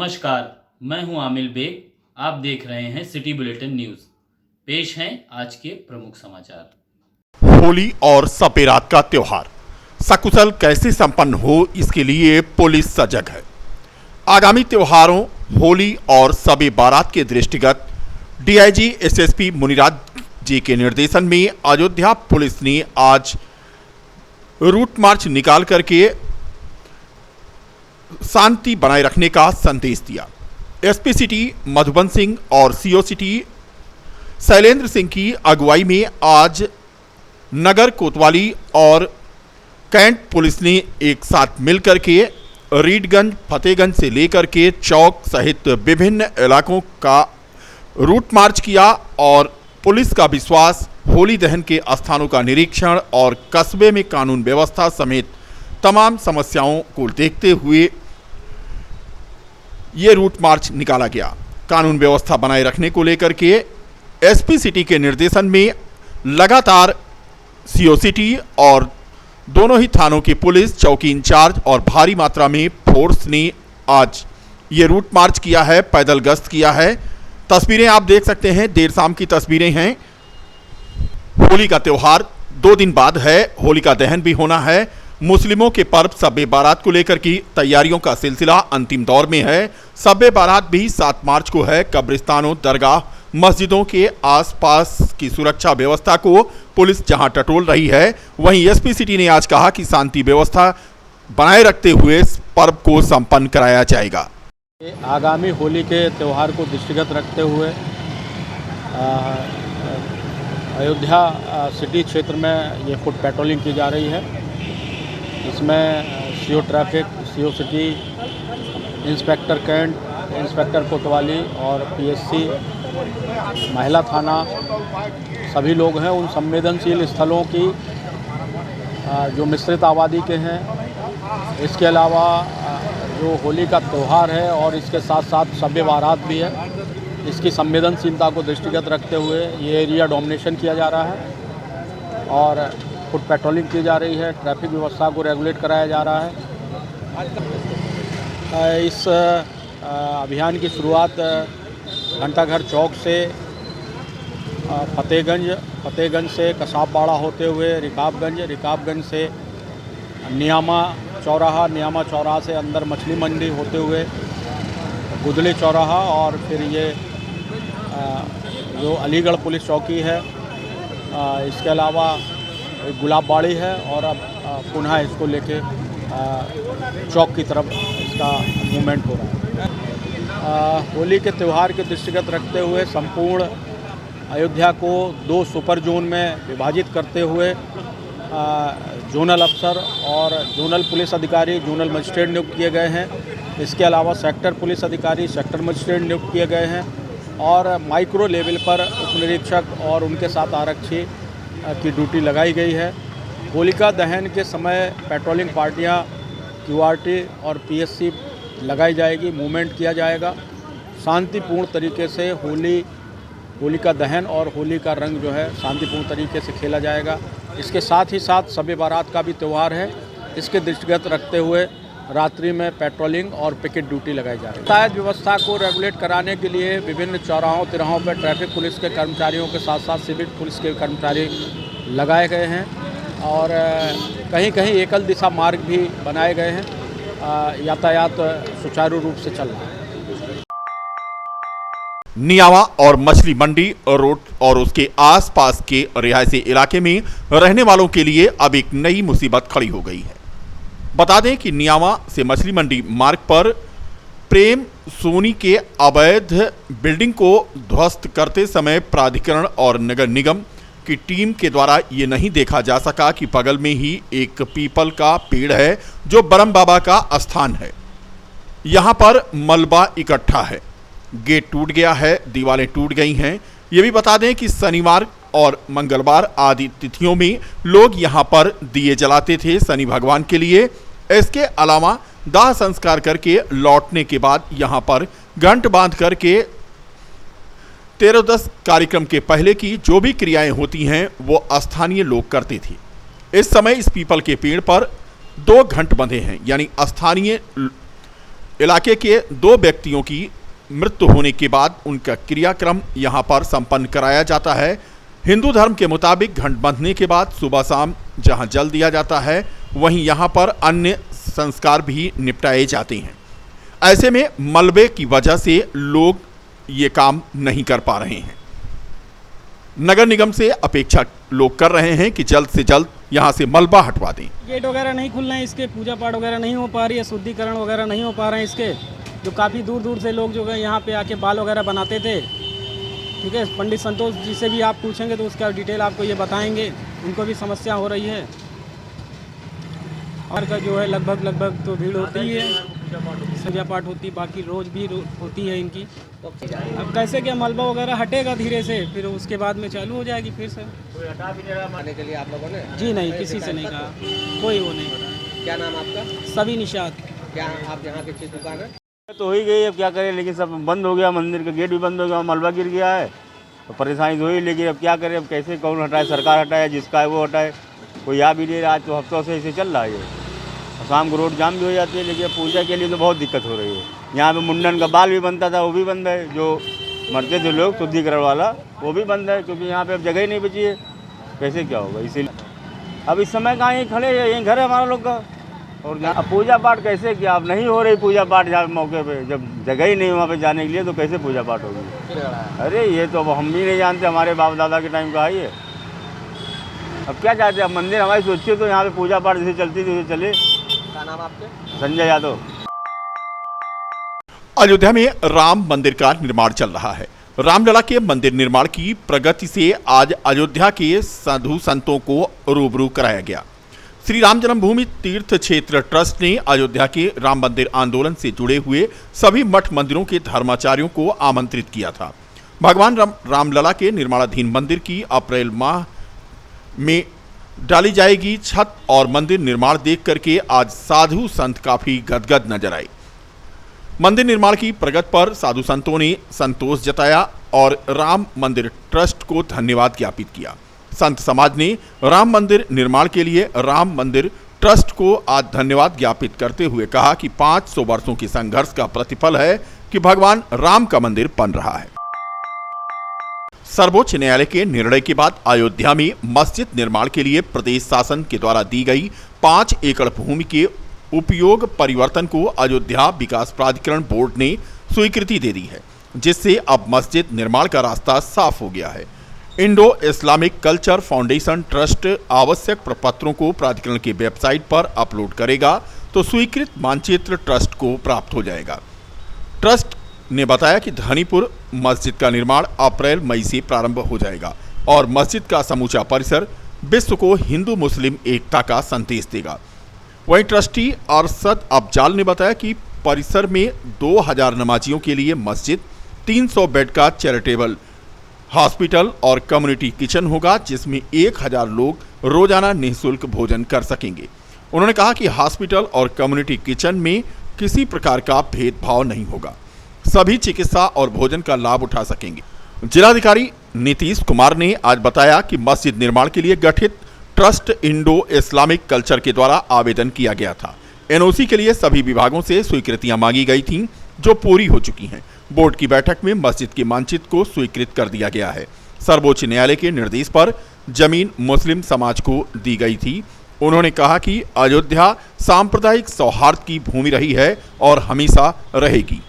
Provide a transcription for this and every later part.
नमस्कार, मैं हूं आमिल बेग। आप देख रहे हैं सिटी बुलेटिन न्यूज़। पेश हैं आज के प्रमुख समाचार। होली और शब बारात का त्योहार सकुशल कैसे संपन्न हो, इसके लिए पुलिस सजग है। आगामी त्योहारों होली और शब बारात के दृष्टिगत डीआईजी एसएसपी मुनिराज जी के निर्देशन में अयोध्या पुलिस ने आज रूट मार्च निकाल करके शांति बनाए रखने का संदेश दिया। एसपी सिटी मधुबन सिंह और सीओ सिटी शैलेंद्र सिंह की अगुवाई में आज नगर कोतवाली और कैंट पुलिस ने एक साथ मिलकर के रीडगंज फतेहगंज से लेकर के चौक सहित विभिन्न इलाकों का रूट मार्च किया और पुलिस का विश्वास होली दहन के स्थानों का निरीक्षण और कस्बे में कानून व्यवस्था समेत तमाम समस्याओं को देखते हुए ये रूट मार्च निकाला गया। कानून व्यवस्था बनाए रखने को लेकर के एसपी सिटी के निर्देशन में लगातार सीओ सिटी और दोनों ही थानों की पुलिस चौकी इंचार्ज और भारी मात्रा में फोर्स ने आज ये रूट मार्च किया है, पैदल गश्त किया है। तस्वीरें आप देख सकते हैं, देर शाम की तस्वीरें हैं। होली का त्यौहार 2 दिन बाद है, होलिका दहन भी होना है। मुस्लिमों के पर्व शब बारात को लेकर की तैयारियों का सिलसिला अंतिम दौर में है। शब बारात भी 7 मार्च को है। कब्रिस्तानों, दरगाह, मस्जिदों के आसपास की सुरक्षा व्यवस्था को पुलिस जहां टटोल रही है, वहीं एसपी सिटी ने आज कहा कि शांति व्यवस्था बनाए रखते हुए इस पर्व को संपन्न कराया जाएगा। आगामी होली के त्यौहार को दृष्टिगत रखते हुए अयोध्या सिटी क्षेत्र में ये फुट पेट्रोलिंग की जा रही है। इसमें CO traffic, CO city, inspector cantt, inspector कोतवाली और पीएससी, महिला थाना सभी लोग हैं। उन संवेदनशील स्थलों की जो मिश्रित आबादी के हैं, इसके अलावा जो होली का त्यौहार है और इसके साथ साथ शब बारात भी है, इसकी संवेदनशीलता को दृष्टिगत रखते हुए ये एरिया डोमिनेशन किया जा रहा है और फुट पेट्रोलिंग की जा रही है। ट्रैफिक व्यवस्था को रेगुलेट कराया जा रहा है। इस अभियान की शुरुआत घंटाघर चौक से फतेहगंज से कसाबबाड़ा होते हुए रिकाबगंज से नियामा चौराहा से अंदर मछली मंडी होते हुए गुदली चौराहा और फिर ये जो अलीगढ़ पुलिस चौकी है, इसके अलावा गुलाबबाड़ी है और अब पुनः इसको लेके चौक की तरफ इसका मूवमेंट हो रहा है। होली के त्यौहार के दृष्टिगत रखते हुए संपूर्ण अयोध्या को 2 सुपर जोन में विभाजित करते हुए जोनल अफसर और जोनल पुलिस अधिकारी, जोनल मजिस्ट्रेट नियुक्त किए गए हैं। इसके अलावा सेक्टर पुलिस अधिकारी, सेक्टर मजिस्ट्रेट नियुक्त किए गए हैं और माइक्रो लेवल पर उपनिरीक्षक और उनके साथ आरक्षी की ड्यूटी लगाई गई है। होलिका दहन के समय पेट्रोलिंग पार्टियां, क्यूआरटी और पीएससी लगाई जाएगी, मूवमेंट किया जाएगा। शांतिपूर्ण तरीके से होलिका दहन और होली का रंग जो है शांतिपूर्ण तरीके से खेला जाएगा। इसके साथ ही साथ शब बारात का भी त्यौहार है, इसके दृष्टिगत रखते हुए रात्रि में पेट्रोलिंग और पिकेट ड्यूटी लगाई जा रही है। यातायात व्यवस्था को रेगुलेट कराने के लिए विभिन्न चौराहों तिराहों पर ट्रैफिक पुलिस के कर्मचारियों के साथ साथ सिविल पुलिस के कर्मचारी लगाए गए हैं और कहीं कहीं एकल दिशा मार्ग भी बनाए गए हैं। यातायात सुचारू रूप से चल रहा है। नियामा और मछली मंडी रोड और उसके आसपास के रिहायशी इलाके में रहने वालों के लिए अब एक नई मुसीबत खड़ी हो गई है। बता दें कि नियामा से मछली मंडी मार्ग पर प्रेम सोनी के अवैध बिल्डिंग को ध्वस्त करते समय प्राधिकरण और नगर निगम की टीम के द्वारा ये नहीं देखा जा सका कि बगल में ही एक पीपल का पेड़ है जो ब्रह्म बाबा का स्थान है। यहाँ पर मलबा इकट्ठा है, गेट टूट गया है, दीवारें टूट गई हैं। ये भी बता दें कि शनिवार और मंगलवार आदि तिथियों में लोग यहाँ पर दिए जलाते थे शनि भगवान के लिए। इसके अलावा दाह संस्कार करके लौटने के बाद यहाँ पर घंट बांध करके 13-10 कार्यक्रम के पहले की जो भी क्रियाएं होती हैं वो स्थानीय लोग करते थे। इस समय इस पीपल के पेड़ पर 2 घंट बंधे हैं, यानी स्थानीय इलाके के 2 व्यक्तियों की मृत्यु होने के बाद उनका क्रियाक्रम यहां पर संपन्न कराया जाता है। हिंदू धर्म के मुताबिक घंट बंधने के बाद सुबह शाम जहां जल दिया जाता है, वहीं यहां पर अन्य संस्कार भी निपटाए जाते हैं। ऐसे में मलबे की वजह से लोग ये काम नहीं कर पा रहे हैं। नगर निगम से अपेक्षा लोग कर रहे हैं कि जल्द से जल्द यहां से मलबा हटवा दें। गेट वगैरह नहीं खुल रहे हैं, इसके पूजा पाठ वगैरह नहीं हो पा रही है, शुद्धिकरण वगैरह नहीं हो पा रहे हैं इसके। जो काफ़ी दूर दूर से लोग जो है यहाँ पे आके बाल वगैरह बनाते थे, ठीक है। पंडित संतोष जी से भी आप पूछेंगे तो उसका डिटेल आपको ये बताएंगे, उनको भी समस्या हो रही है। और का जो है लगभग तो भीड़ होती ही है, पूजा पाठ होती, बाकी रोज़ भी होती है इनकी। अब कैसे क्या मलबा वगैरह हटेगा धीरे से, फिर उसके बाद में चालू हो जाएगी फिर से। कोई हटा भी नहीं रहा मारने के लिए आप लोगों ने? जी नहीं, किसी से नहीं कहा, कोई वो नहीं। क्या नाम आपका? सभी निषाद। क्या आप यहाँ की चीज दुकान है? तो हो ही गई, अब क्या करें, लेकिन सब बंद हो गया, मंदिर का गेट भी बंद हो गया, मलबा गिर गया है तो परेशानी तो हुई। लेकिन अब क्या करें, अब कैसे कौन हटाए, सरकार हटाए, जिसका है वो हटाए, कोई आ भी नहीं रहा। आज तो हफ्तों से ऐसे चल रहा है ये। शाम को रोड जाम भी हो जाती है, लेकिन पूजा के लिए तो बहुत दिक्कत हो रही है। यहाँ पे मुंडन का बाल भी बनता था, वो भी बंद है। जो मरते थे लोग शुद्धिकरण वाला, वो भी बंद है, क्योंकि यहाँ पे अब जगह ही नहीं बची है। कैसे क्या होगा, इसीलिए अब इस समय कहाँ यहीं खड़े हैं, यहीं घर है हमारा लोग का। और जहाँ पूजा पाठ कैसे किया, अब नहीं हो रही पूजा पाठ जहाँ मौके पे, जब जगह ही नहीं वहाँ पे जाने के लिए, तो कैसे पूजा पाठ होगी। अरे ये तो अब हम भी नहीं जानते, हमारे बाप दादा के टाइम का है ये। अब क्या चाहते हैं, अब मंदिर हमारी सोचिए तो यहाँ पे पूजा पाठ जैसे चलती थी वैसे चले। क्या नाम आपके? संजय यादव। अयोध्या में राम मंदिर का निर्माण चल रहा है। रामलला के मंदिर निर्माण की प्रगति से आज अयोध्या के साधु संतों को रूबरू कराया गया। श्री राम जन्मभूमि तीर्थ क्षेत्र ट्रस्ट ने अयोध्या के राम मंदिर आंदोलन से जुड़े हुए सभी मठ मंदिरों के धर्माचार्यों को आमंत्रित किया था। भगवान रामलला के निर्माणाधीन मंदिर की अप्रैल माह में डाली जाएगी छत और मंदिर निर्माण देख करके आज साधु संत काफी गदगद नजर आए। मंदिर निर्माण की प्रगति पर साधु संतों ने संतोष जताया और राम मंदिर ट्रस्ट को धन्यवाद ज्ञापित किया। संत समाज ने राम मंदिर निर्माण के लिए राम मंदिर ट्रस्ट को आज धन्यवाद ज्ञापित करते हुए कहा कि 500 वर्षों के संघर्ष का प्रतिफल है कि भगवान राम का मंदिर बन रहा है। सर्वोच्च न्यायालय के निर्णय के बाद अयोध्या में मस्जिद निर्माण के लिए प्रदेश शासन के द्वारा दी गई 5 एकड़ भूमि के उपयोग परिवर्तन को अयोध्या विकास प्राधिकरण बोर्ड ने स्वीकृति दे दी है, जिससे अब मस्जिद निर्माण का रास्ता साफ हो गया है। Indo Islamic culture foundation trust आवश्यक प्रपत्रों को प्राधिकरण की वेबसाइट पर अपलोड करेगा तो स्वीकृत मानचित्र ट्रस्ट को प्राप्त हो जाएगा। ट्रस्ट ने बताया कि धनीपुर मस्जिद का निर्माण अप्रैल मई से प्रारंभ हो जाएगा और मस्जिद का समूचा परिसर विश्व को हिंदू मुस्लिम एकता का संदेश देगा। वहीं ट्रस्टी अरशद अफजाल ने बताया कि परिसर में 2000 नमाजियों के लिए मस्जिद, 300 बेड का चैरिटेबल हॉस्पिटल और कम्युनिटी किचन होगा, जिसमें 1000 लोग रोजाना निःशुल्क भोजन कर सकेंगे। उन्होंने कहा कि हॉस्पिटल और कम्युनिटी किचन में किसी प्रकार का भेदभाव नहीं होगा, सभी चिकित्सा और भोजन का लाभ उठा सकेंगे। जिलाधिकारी नीतीश कुमार ने आज बताया कि मस्जिद निर्माण के लिए गठित ट्रस्ट इंडो इस्लामिक कल्चर के द्वारा आवेदन किया गया था। एनओसी के लिए सभी विभागों से स्वीकृतियां मांगी गई थीं, जो पूरी हो चुकी हैं। बोर्ड की बैठक में मस्जिद के मानचित्र को स्वीकृत कर दिया गया है। सर्वोच्च न्यायालय के निर्देश पर जमीन मुस्लिम समाज को दी गई थी। उन्होंने कहा कि अयोध्या सांप्रदायिक सौहार्द की भूमि रही है और हमेशा रहेगी।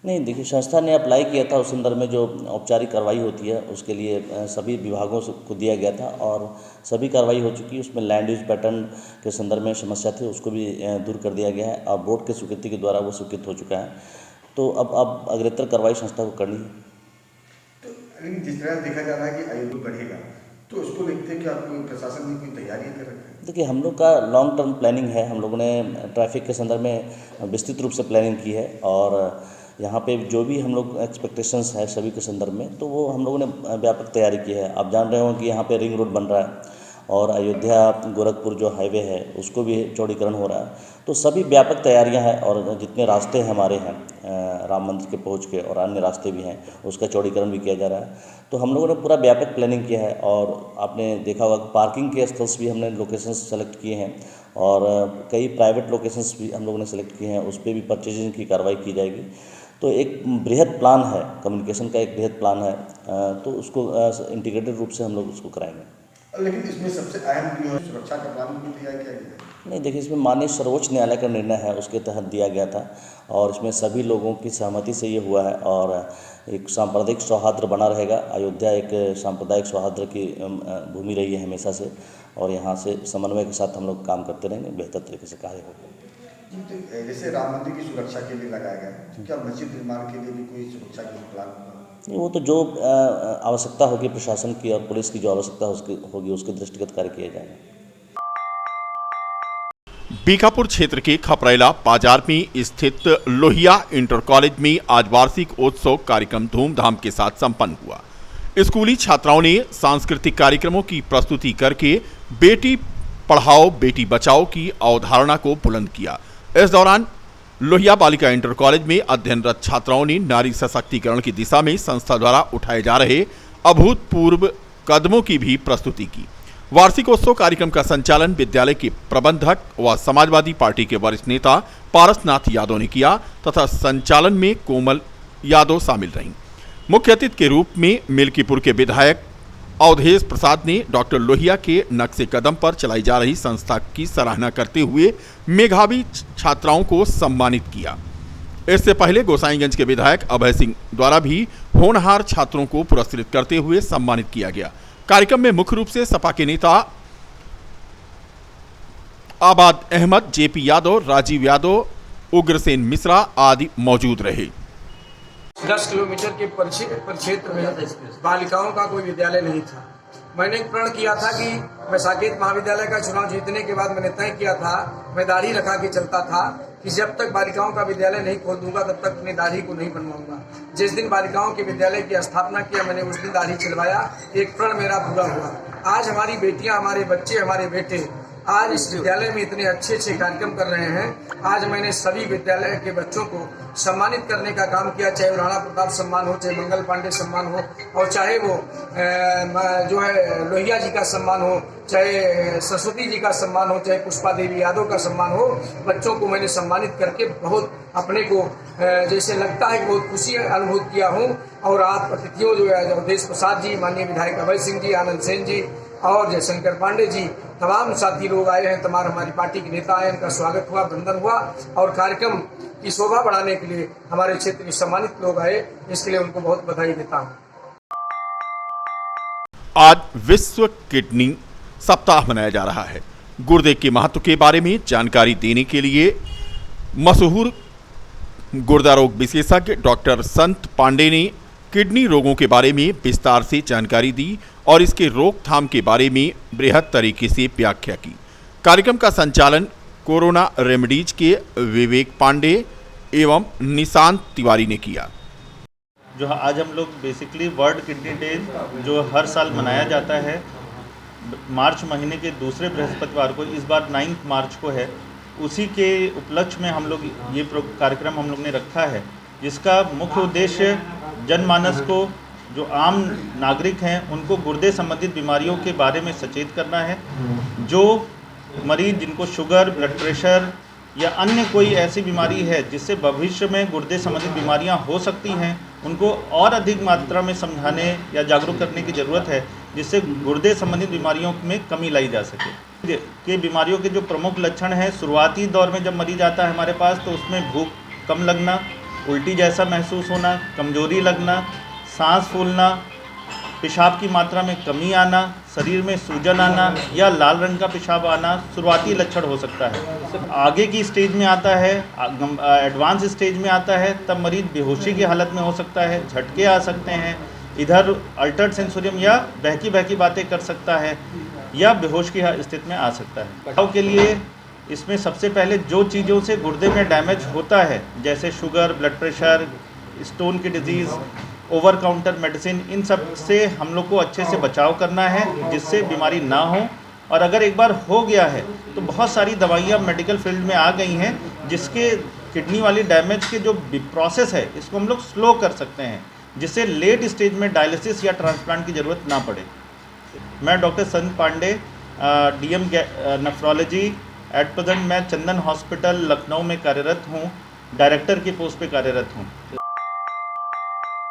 नहीं, देखिए, संस्था ने अप्लाई किया था, उस संदर्भ में जो औपचारिक कार्रवाई होती है उसके लिए सभी विभागों को दिया गया था और सभी कार्रवाई हो चुकी है। उसमें लैंड यूज पैटर्न के संदर्भ में समस्या थी, उसको भी दूर कर दिया गया है और बोर्ड के स्वीकृति के द्वारा वो स्वीकृत हो चुका है। तो अब अग्रेतर कार्रवाई संस्था को करनी है। तो लेकिन जिस तरह देखा जा रहा है कि अयोध्या बढ़ेगा, तो उसको देखते हैं कि आपको प्रशासन ने कोई तैयारी कर रखी है? देखिए, हम लोग का लॉन्ग टर्म प्लानिंग है। हम लोगों ने ट्रैफिक के संदर्भ में विस्तृत रूप से प्लानिंग की है और यहाँ पे जो भी हम लोग एक्सपेक्टेशंस है सभी के संदर्भ में, तो वो हम लोगों ने व्यापक तैयारी की है। आप जान रहे हो कि यहाँ पे रिंग रोड बन रहा है और अयोध्या गोरखपुर जो हाईवे है उसको भी चौड़ीकरण हो रहा है। तो सभी व्यापक तैयारियां हैं और जितने रास्ते हमारे हैं राम मंदिर के पहुंच के और अन्य रास्ते भी हैं उसका चौड़ीकरण भी किया जा रहा है। तो हम लोगों ने पूरा व्यापक प्लानिंग किया है और आपने देखा होगा कि पार्किंग के स्थल्स भी हमने लोकेशंस सेलेक्ट किए हैं और कई प्राइवेट लोकेशंस भी हम लोगों ने सेलेक्ट किए हैं, उस पर भी परचेजिंग की कार्रवाई की जाएगी। तो एक बृहद प्लान है, कम्युनिकेशन का एक बृहद प्लान है, तो उसको इंटीग्रेटेड रूप से हम लोग उसको कराएंगे। लेकिन इसमें सबसे अहम जो है सुरक्षा का प्लान भी दिया गया है। नहीं, देखिए इसमें माननीय सर्वोच्च न्यायालय का निर्णय है, उसके तहत दिया गया था और इसमें सभी लोगों की सहमति से ये हुआ है और एक सांप्रदायिक सौहार्द बना रहेगा। अयोध्या एक सांप्रदायिक सौहार्द की भूमि रही है हमेशा से और यहाँ से समन्वय के साथ हम लोग काम करते रहेंगे, बेहतर तरीके से कार्य होगा। तो जैसे राम मंदिर की सुरक्षा के लिए लगाया गया है, तो क्या मस्जिद निर्माण के लिए भी कोई सुरक्षा की प्लान होगा? नहीं, वो तो जो आवश्यकता होगी प्रशासन की और पुलिस की जो आवश्यकता होगी उसके दृष्टिगत कार्य किए जाएंगे। बीकापुर क्षेत्र के खपरेला बाजार में स्थित लोहिया इंटर कॉलेज में आज वार्षिक उत्सव कार्यक्रम धूमधाम के साथ संपन्न हुआ। स्कूली छात्राओं ने सांस्कृतिक कार्यक्रमों की प्रस्तुति करके बेटी पढ़ाओ बेटी बचाओ की अवधारणा को बुलंद किया। इस दौरान लोहिया बालिका इंटर कॉलेज में अध्ययनरत छात्राओं ने नारी सशक्तिकरण की दिशा में संस्था द्वारा उठाए जा रहे अभूतपूर्व कदमों की भी प्रस्तुति की। वार्षिकोत्सव कार्यक्रम का संचालन विद्यालय के प्रबंधक व समाजवादी पार्टी के वरिष्ठ नेता पारसनाथ यादव ने किया तथा संचालन में कोमल यादव शामिल रहीं। मुख्य अतिथि के रूप में मिल्कीपुर के विधायक अवधेश प्रसाद ने डॉक्टर लोहिया के नक्शे कदम पर चलाई जा रही संस्था की सराहना करते हुए मेधावी छात्राओं को सम्मानित किया। इससे पहले गोसाईगंज के विधायक अभय सिंह द्वारा भी होनहार छात्रों को पुरस्कृत करते हुए सम्मानित किया गया। कार्यक्रम में मुख्य रूप से सपा के नेता आबाद अहमद, जेपी यादव, राजीव यादव, उग्रसेन मिश्रा आदि मौजूद रहे। 10 किलोमीटर के परिक्षेत्र में बालिकाओं का कोई विद्यालय नहीं था। मैंने एक प्रण किया था कि मैं साकेत महाविद्यालय का चुनाव जीतने के बाद मैंने तय किया था, मैं दाढ़ी रखा के चलता था कि जब तक बालिकाओं का विद्यालय नहीं खोल दूंगा तब तक अपनी दाढ़ी को नहीं बनवाऊंगा। जिस दिन बालिकाओं के विद्यालय की स्थापना किया मैंने उस दिन दाढ़ी चलवाया। एक प्रण मेरा पूरा हुआ। आज हमारी बेटियां, हमारे बच्चे, हमारे बेटे आज इस विद्यालय में इतने अच्छे अच्छे कार्यक्रम कर रहे हैं। आज मैंने सभी विद्यालय के बच्चों को सम्मानित करने का काम किया, चाहे राणा प्रताप सम्मान हो, चाहे मंगल पांडे सम्मान हो और चाहे वो जो है लोहिया जी का सम्मान हो, चाहे सरस्वती जी का सम्मान हो, चाहे पुष्पा देवी यादव का सम्मान हो। बच्चों को मैंने सम्मानित करके बहुत अपने को जैसे लगता है बहुत खुशी अनुभूत किया हूँ। और आप अतिथियों जो है अवधेश प्रसाद जी, माननीय विधायक अभय सिंह जी, आनंद सेन जी और जयशंकर पांडे जी, तमाम साथी लोग आए हैं, तमाम हमारी पार्टी के नेता आए, इनका स्वागत हुआ, वंदन हुआ और कार्यक्रम की शोभा बढ़ाने के लिए हमारे क्षेत्र के सम्मानित लोग आए, इसके लिए उनको बहुत बधाई देता हूँ। आज विश्व किडनी सप्ताह मनाया जा रहा है। गुर्दे के महत्व के बारे में जानकारी देने के लिए मशहूर गुर्दा रोग विशेषज्ञ डॉक्टर संत पांडे ने किडनी रोगों के बारे में विस्तार से जानकारी दी और इसके रोकथाम के बारे में बृहद तरीके से व्याख्या की। कार्यक्रम का संचालन कोरोना रेमेडीज के विवेक पांडे एवं निशांत तिवारी ने किया। जो आज हम लोग बेसिकली वर्ल्ड किडनी डे जो हर साल मनाया जाता है मार्च महीने के दूसरे बृहस्पतिवार को, इस बार 9 मार्च को है, उसी के उपलक्ष्य में हम लोग ये कार्यक्रम हम लोग ने रखा है, जिसका मुख्य उद्देश्य जनमानस को, जो आम नागरिक हैं उनको गुर्दे संबंधित बीमारियों के बारे में सचेत करना है। जो मरीज जिनको शुगर, ब्लड प्रेशर या अन्य कोई ऐसी बीमारी है जिससे भविष्य में गुर्दे संबंधित बीमारियां हो सकती हैं, उनको और अधिक मात्रा में समझाने या जागरूक करने की ज़रूरत है, जिससे गुर्दे संबंधित बीमारियों में कमी लाई जा सके। कि बीमारियों के जो प्रमुख लक्षण हैं, शुरुआती दौर में जब मरीज आता है हमारे पास तो उसमें भूख कम लगना, उल्टी जैसा महसूस होना, कमजोरी लगना, सांस फूलना, पेशाब की मात्रा में कमी आना, शरीर में सूजन आना या लाल रंग का पेशाब आना शुरुआती लक्षण हो सकता है। आगे की स्टेज में आता है, एडवांस स्टेज में आता है, तब मरीज बेहोशी की हालत में हो सकता है, झटके आ सकते हैं, इधर अल्टर्ड सेंसोरियम या बहकी बातें कर सकता है या बेहोश की स्थिति में आ सकता है। बचाव के लिए इसमें सबसे पहले जो चीज़ों से गुर्दे में डैमेज होता है, जैसे शुगर, ब्लड प्रेशर, स्टोन की डिजीज़, ओवर काउंटर मेडिसिन, इन सब से हम लोग को अच्छे से बचाव करना है, जिससे बीमारी ना हो और अगर एक बार हो गया है तो बहुत सारी दवाइयाँ मेडिकल फील्ड में आ गई हैं जिसके किडनी वाली डैमेज के जो प्रोसेस है इसको हम लोग स्लो कर सकते हैं, जिससे लेट स्टेज में डायलिसिस या ट्रांसप्लांट की ज़रूरत ना पड़े। मैं doctor Sant Pandey, DM nephrology, at present मैं चंदन हॉस्पिटल लखनऊ में कार्यरत हूँ, डायरेक्टर की पोस्ट पे कार्यरत हूँ।